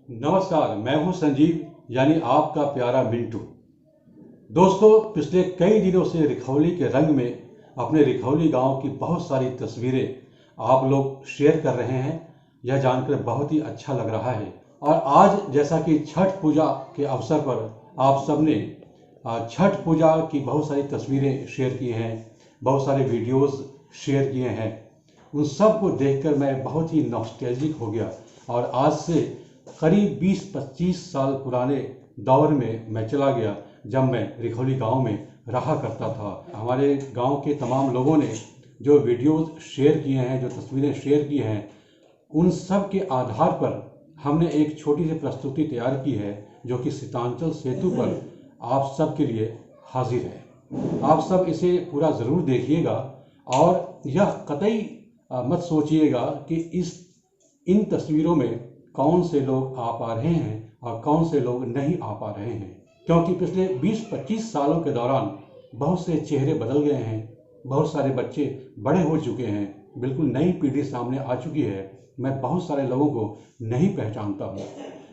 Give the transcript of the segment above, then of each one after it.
नमस्कार, मैं हूं संजीव यानी आपका प्यारा मिंटू। दोस्तों, पिछले कई दिनों से रिखौली के रंग में अपने रिखौली गांव की बहुत सारी तस्वीरें आप लोग शेयर कर रहे हैं। यह जानकर बहुत ही अच्छा लग रहा है। और आज जैसा कि छठ पूजा के अवसर पर आप सबने छठ पूजा की बहुत सारी तस्वीरें शेयर की हैं, बहुत सारे वीडियोस शेयर किए हैं। उन सब को देखकर मैं बहुत ही नॉस्टैल्जिक हो गया और आज से करीब 20-25 साल पुराने दौर में मैं चला गया, जब मैं रिखौली गांव में रहा करता था। हमारे गांव के तमाम लोगों ने जो वीडियोस शेयर किए हैं, जो तस्वीरें शेयर की हैं, उन सब के आधार पर हमने एक छोटी सी प्रस्तुति तैयार की है, जो कि सीतांचल सेतु पर आप सब के लिए हाजिर है। आप सब इसे पूरा ज़रूर देखिएगा और यह कतई मत सोचिएगा कि इन तस्वीरों में कौन से लोग आ पा रहे हैं और कौन से लोग नहीं आ पा रहे हैं, क्योंकि पिछले 20-25 सालों के दौरान बहुत से चेहरे बदल गए हैं, बहुत सारे बच्चे बड़े हो चुके हैं, बिल्कुल नई पीढ़ी सामने आ चुकी है। मैं बहुत सारे लोगों को नहीं पहचानता हूँ,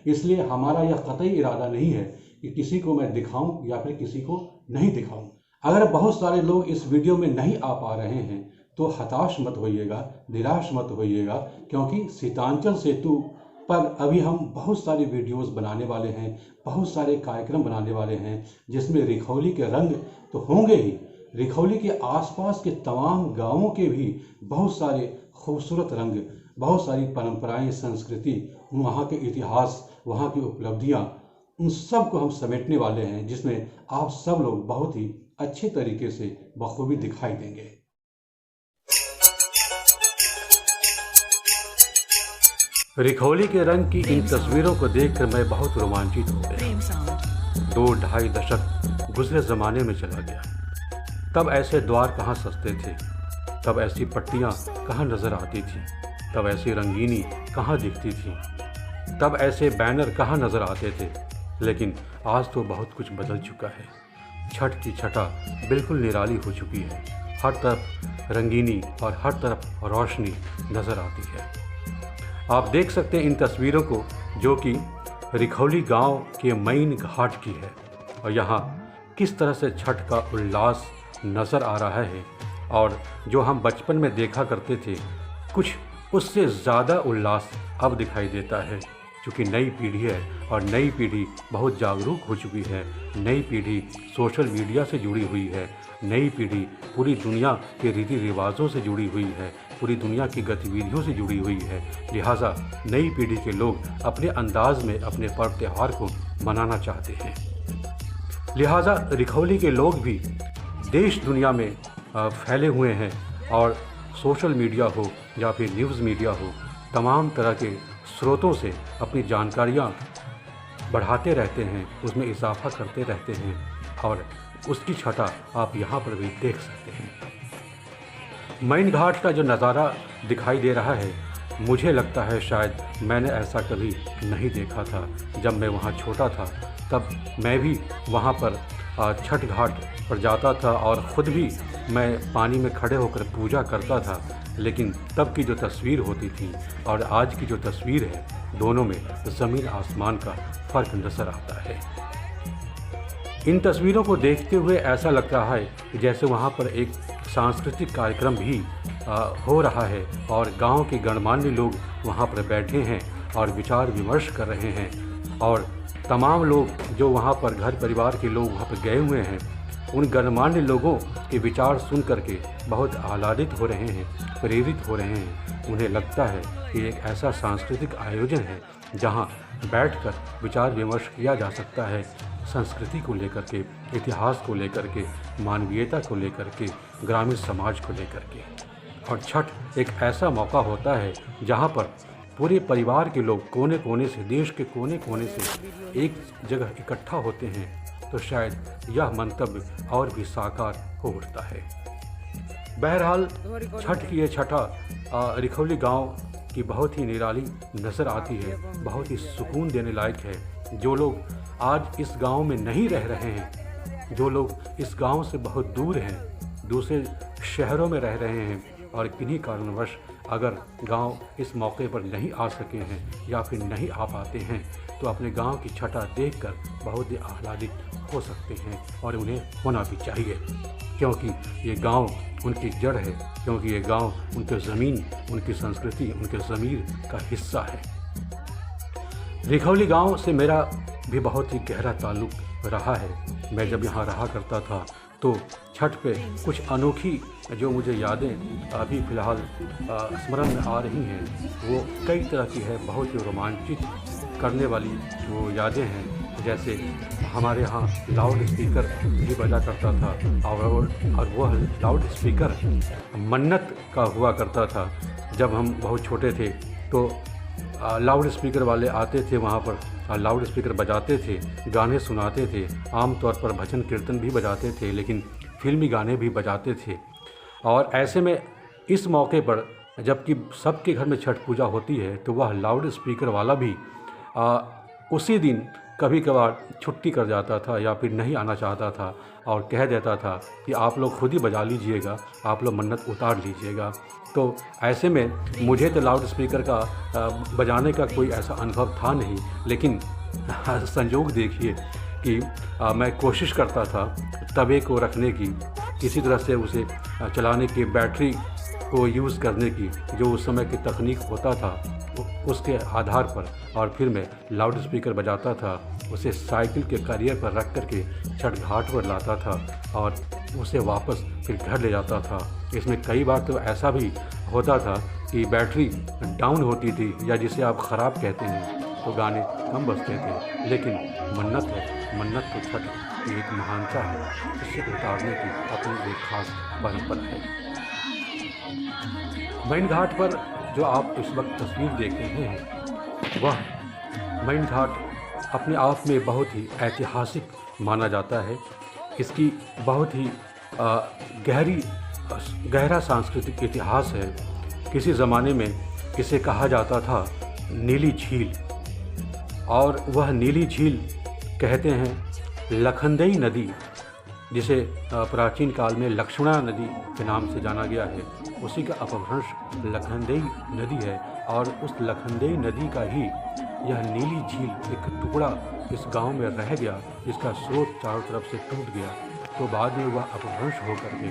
इसलिए हमारा यह कतई इरादा नहीं है कि किसी को मैं दिखाऊं या फिर किसी को नहीं दिखाऊं। अगर बहुत सारे लोग इस वीडियो में नहीं आ पा रहे हैं तो हताश मत होइएगा, निराश मत होइएगा, क्योंकि सीतांचल सेतु पर अभी हम बहुत सारे वीडियोस बनाने वाले हैं, बहुत सारे कार्यक्रम बनाने वाले हैं, जिसमें रिखौली के रंग तो होंगे ही, रिखौली के आसपास के तमाम गांवों के भी बहुत सारे खूबसूरत रंग, बहुत सारी परंपराएं, संस्कृति, वहाँ के इतिहास, वहाँ की उपलब्धियाँ, उन सब को हम समेटने वाले हैं, जिसमें आप सब लोग बहुत ही अच्छे तरीके से बखूबी दिखाई देंगे। रिखौली के रंग की इन तस्वीरों को देखकर मैं बहुत रोमांचित हो गया। 2-2.5 दशक गुजरे ज़माने में चला गया। तब ऐसे द्वार कहाँ सस्ते थे, तब ऐसी पट्टियाँ कहाँ नज़र आती थी, तब ऐसी रंगीनी कहाँ दिखती थी, तब ऐसे बैनर कहाँ नज़र आते थे। लेकिन आज तो बहुत कुछ बदल चुका है। छठ की छठा बिल्कुल निराली हो चुकी है। हर तरफ रंगीनी और हर तरफ रोशनी नज़र आती है। आप देख सकते हैं इन तस्वीरों को, जो कि रिखौली गांव के मेन घाट की है, और यहाँ किस तरह से छठ का उल्लास नज़र आ रहा है। और जो हम बचपन में देखा करते थे, कुछ उससे ज़्यादा उल्लास अब दिखाई देता है, क्योंकि नई पीढ़ी है और नई पीढ़ी बहुत जागरूक हो चुकी है। नई पीढ़ी सोशल मीडिया से जुड़ी हुई है, नई पीढ़ी पूरी दुनिया के रीति रिवाजों से जुड़ी हुई है, पूरी दुनिया की गतिविधियों से जुड़ी हुई है। लिहाजा नई पीढ़ी के लोग अपने अंदाज में अपने पर्व त्यौहार को मनाना चाहते हैं। लिहाजा रिखौली के लोग भी देश दुनिया में फैले हुए हैं और सोशल मीडिया हो या फिर न्यूज़ मीडिया हो, तमाम तरह के स्रोतों से अपनी जानकारियाँ बढ़ाते रहते हैं, उसमें इजाफा करते रहते हैं, और उसकी छठा आप यहाँ पर भी देख सकते हैं। मेन घाट का जो नज़ारा दिखाई दे रहा है, मुझे लगता है शायद मैंने ऐसा कभी नहीं देखा था। जब मैं वहाँ छोटा था, तब मैं भी वहाँ पर छठ घाट पर जाता था और ख़ुद भी मैं पानी में खड़े होकर पूजा करता था। लेकिन तब की जो तस्वीर होती थी और आज की जो तस्वीर है, दोनों में ज़मीन आसमान का फ़र्क नज़र आता है। इन तस्वीरों को देखते हुए ऐसा लग रहा है कि जैसे वहाँ पर एक सांस्कृतिक कार्यक्रम भी हो रहा है और गांव के गणमान्य लोग वहाँ पर बैठे हैं और विचार विमर्श कर रहे हैं, और तमाम लोग जो वहाँ पर घर परिवार के लोग वहाँ पर गए हुए हैं, उन गणमान्य लोगों के विचार सुन करके बहुत आह्लादित हो रहे हैं, प्रेरित हो रहे हैं। उन्हें लगता है कि एक ऐसा सांस्कृतिक आयोजन है जहाँ बैठकर विचार विमर्श किया जा सकता है, संस्कृति को लेकर के, इतिहास को लेकर के, मानवीयता को लेकर के, ग्रामीण समाज को लेकर के। और छठ एक ऐसा मौका होता है जहाँ पर पूरे परिवार के लोग कोने कोने से, देश के कोने कोने से एक जगह इकट्ठा होते हैं, तो शायद यह मंतव्य और भी साकार हो उठता है। बहरहाल छठ की यह छठा रिखौली गांव की बहुत ही निराली नज़र आती है, बहुत ही सुकून देने लायक है। जो लोग आज इस गांव में नहीं रह रहे हैं, जो लोग इस गांव से बहुत दूर हैं, दूसरे शहरों में रह रहे हैं और किन्हीं कारणवश अगर गांव इस मौके पर नहीं आ सके हैं या फिर नहीं आ पाते हैं तो अपने गांव की छटा देखकर बहुत ही आह्लादित हो सकते हैं और उन्हें होना भी चाहिए, क्योंकि ये गांव उनकी जड़ है, क्योंकि ये गांव उनकी ज़मीन, उनकी संस्कृति, उनके ज़मीर का हिस्सा है। रिखौली गांव से मेरा भी बहुत ही गहरा ताल्लुक़ रहा है। मैं जब यहाँ रहा करता था तो छठ पे कुछ अनोखी जो मुझे यादें अभी फ़िलहाल स्मरण में आ रही हैं वो कई तरह की है, बहुत ही रोमांचित करने वाली वो यादें हैं। जैसे हमारे यहाँ लाउड स्पीकर भी बजा करता था और वह लाउड स्पीकर मन्नत का हुआ करता था। जब हम बहुत छोटे थे तो लाउड स्पीकर वाले आते थे वहाँ पर, लाउड स्पीकर बजाते थे, गाने सुनाते थे। आम तौर पर भजन कीर्तन भी बजाते थे, लेकिन फिल्मी गाने भी बजाते थे। और ऐसे में इस मौके पर जबकि सबके घर में छठ पूजा होती है तो वह लाउड स्पीकर वाला भी उसी दिन कभी कभार छुट्टी कर जाता था या फिर नहीं आना चाहता था और कह देता था कि आप लोग खुद ही बजा लीजिएगा, आप लोग मन्नत उतार लीजिएगा। तो ऐसे में मुझे तो लाउड स्पीकर का बजाने का कोई ऐसा अनुभव था नहीं, लेकिन संयोग देखिए कि मैं कोशिश करता था तवे को रखने की, किसी तरह से उसे चलाने की, बैटरी को यूज़ करने की, जो उस समय की तकनीक होता था उसके आधार पर, और फिर मैं लाउड स्पीकर बजाता था, उसे साइकिल के कैरियर पर रख करके छठ घाट पर लाता था और उसे वापस फिर घर ले जाता था। इसमें कई बार तो ऐसा भी होता था कि बैटरी डाउन होती थी या जिसे आप ख़राब कहते हैं तो गाने कम बजते थे, लेकिन मन्नत है, मन्नत तो छठ की एक महानता है, इसे उतारने की अपनी एक खास परंपरा है। मैन घाट पर जो आप इस वक्त तस्वीर देख रहे हैं वह मैन घाट अपने आप में बहुत ही ऐतिहासिक माना जाता है। इसकी बहुत ही गहरा सांस्कृतिक इतिहास है। किसी ज़माने में इसे कहा जाता था नीली झील, और वह नीली झील कहते हैं लखनदेई नदी, जिसे प्राचीन काल में लक्ष्मणा नदी के नाम से जाना गया है, उसी का अपभ्रंश लखनदेई नदी है। और उस लखनदेई नदी का ही यह नीली झील एक टुकड़ा इस गांव में रह गया, जिसका स्रोत चारों तरफ से टूट गया। तो बाद में वह अपभ्रंश होकर के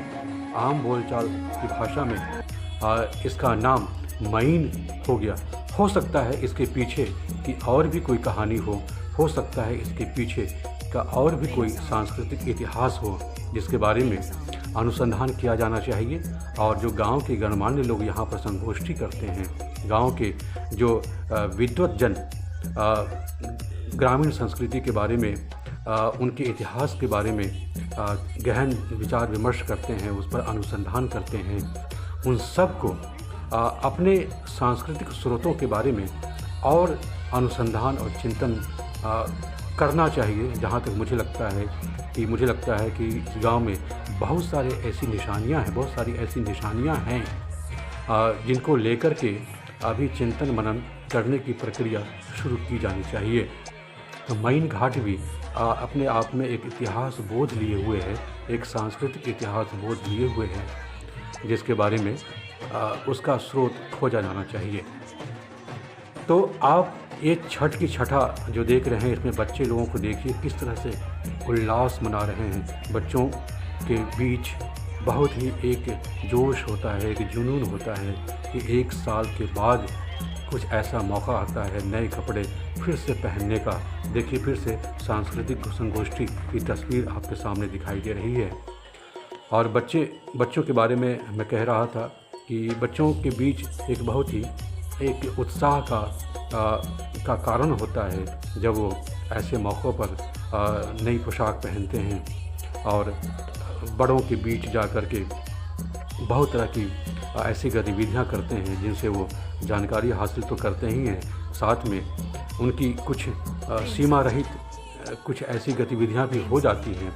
आम बोलचाल की भाषा में इसका नाम मईन हो गया। हो सकता है इसके पीछे की और भी कोई कहानी हो सकता है इसके पीछे का और भी कोई सांस्कृतिक इतिहास हो जिसके बारे में अनुसंधान किया जाना चाहिए। और जो गांव के गणमान्य लोग यहाँ पर संगोष्ठी करते हैं, गांव के जो विद्वत जन ग्रामीण संस्कृति के बारे में, उनके इतिहास के बारे में गहन विचार विमर्श करते हैं, उस पर अनुसंधान करते हैं, उन सब को अपने सांस्कृतिक स्रोतों के बारे में और अनुसंधान और चिंतन करना चाहिए। जहाँ तक मुझे लगता है कि इस गांव में बहुत सारी ऐसी निशानियां हैं जिनको लेकर के अभी चिंतन मनन करने की प्रक्रिया शुरू की जानी चाहिए। तो मैन घाट भी अपने आप में एक इतिहास बोध लिए हुए है, एक सांस्कृतिक इतिहास बोध लिए हुए है, जिसके बारे में उसका स्रोत खोजा जाना चाहिए। तो आप ये छठ की छठा जो देख रहे हैं, इसमें बच्चे लोगों को देखिए किस तरह से उल्लास मना रहे हैं। बच्चों के बीच बहुत ही एक जोश होता है, एक जुनून होता है कि एक साल के बाद कुछ ऐसा मौका आता है नए कपड़े फिर से पहनने का। देखिए फिर से सांस्कृतिक संगोष्ठी की तस्वीर आपके सामने दिखाई दे रही है। और बच्चों के बारे में मैं कह रहा था कि बच्चों के बीच एक बहुत ही एक उत्साह का कारण होता है जब वो ऐसे मौक़ों पर नई पोशाक पहनते हैं और बड़ों के बीच जा कर के बहुत तरह की ऐसी गतिविधियां करते हैं जिनसे वो जानकारी हासिल तो करते ही हैं, साथ में उनकी कुछ सीमा रहित कुछ ऐसी गतिविधियां भी हो जाती हैं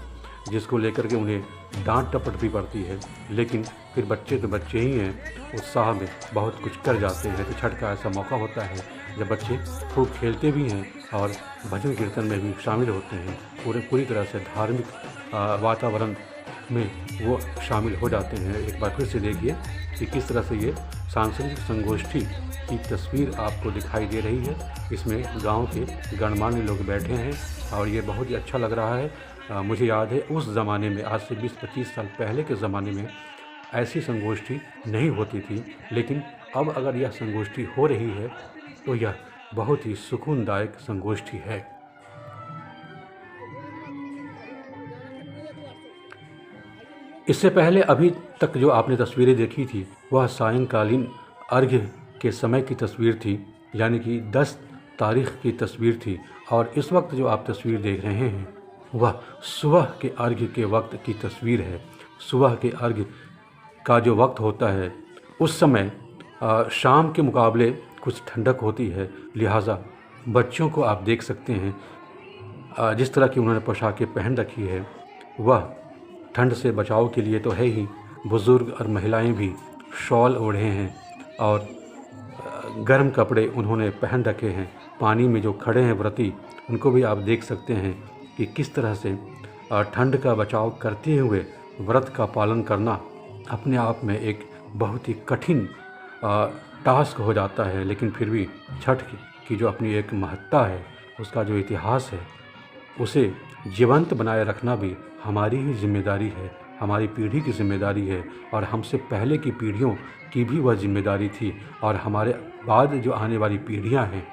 जिसको लेकर के उन्हें डांट टपट भी पड़ती है। लेकिन फिर बच्चे तो बच्चे ही हैं, उत्साह में बहुत कुछ कर जाते हैं। तो छठ का ऐसा मौका होता है जब बच्चे खूब खेलते भी हैं और भजन कीर्तन में भी शामिल होते हैं। पूरी तरह से धार्मिक वातावरण में वो शामिल हो जाते हैं। एक बार फिर से देखिए कि किस तरह से ये सांस्कृतिक संगोष्ठी की तस्वीर आपको दिखाई दे रही है। इसमें गांव के गणमान्य लोग बैठे हैं और ये बहुत ही अच्छा लग रहा है। मुझे याद है उस ज़माने में, आज से 20-25 साल पहले के ज़माने में ऐसी संगोष्ठी नहीं होती थी, लेकिन अब अगर यह संगोष्ठी हो रही है तो यह बहुत ही सुकूनदायक संगोष्ठी है। इससे पहले अभी तक जो आपने तस्वीरें देखी थी वह सायंकालीन अर्घ्य के समय की तस्वीर थी, यानी कि 10 तारीख की तस्वीर थी। और इस वक्त जो आप तस्वीर देख रहे हैं वह सुबह के अर्घ्य के वक्त की तस्वीर है। सुबह के अर्घ्य का जो वक्त होता है उस समय शाम के मुकाबले कुछ ठंडक होती है, लिहाजा बच्चों को आप देख सकते हैं जिस तरह की उन्होंने पोशाकें पहन रखी है वह ठंड से बचाव के लिए तो है ही। बुज़ुर्ग और महिलाएं भी शॉल ओढ़े हैं और गर्म कपड़े उन्होंने पहन रखे हैं। पानी में जो खड़े हैं व्रती, उनको भी आप देख सकते हैं कि किस तरह से ठंड का बचाव करते हुए व्रत का पालन करना अपने आप में एक बहुत ही कठिन टास्क हो जाता है। लेकिन फिर भी छठ की जो अपनी एक महत्ता है, उसका जो इतिहास है, उसे जीवंत बनाए रखना भी हमारी ही जिम्मेदारी है, हमारी पीढ़ी की जिम्मेदारी है। और हमसे पहले की पीढ़ियों की भी वह जिम्मेदारी थी और हमारे बाद जो आने वाली पीढ़ियां हैं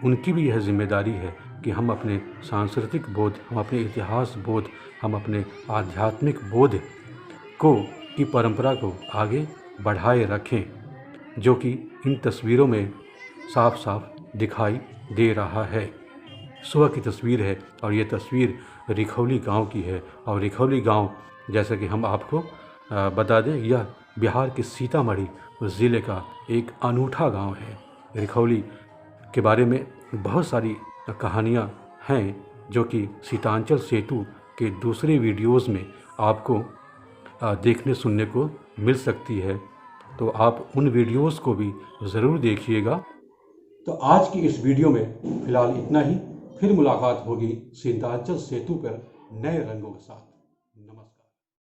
उनकी भी यह जिम्मेदारी है कि हम अपने सांस्कृतिक बोध, हम अपने इतिहास बोध, हम अपने आध्यात्मिक बोध की परंपरा को आगे बढ़ाए रखें, जो कि इन तस्वीरों में साफ साफ दिखाई दे रहा है। सुबह की तस्वीर है और ये तस्वीर रिखौली गांव की है। और रिखौली गांव, जैसा कि हम आपको बता दें, यह बिहार के सीतामढ़ी ज़िले का एक अनूठा गांव है। रिखौली के बारे में बहुत सारी कहानियां हैं जो कि सीतांचल सेतु के दूसरे वीडियोस में आपको देखने सुनने को मिल सकती है, तो आप उन वीडियोस को भी ज़रूर देखिएगा। तो आज की इस वीडियो में फ़िलहाल इतना ही। फिर मुलाकात होगी सीतांचल सेतु पर नए रंगों के साथ। नमस्कार।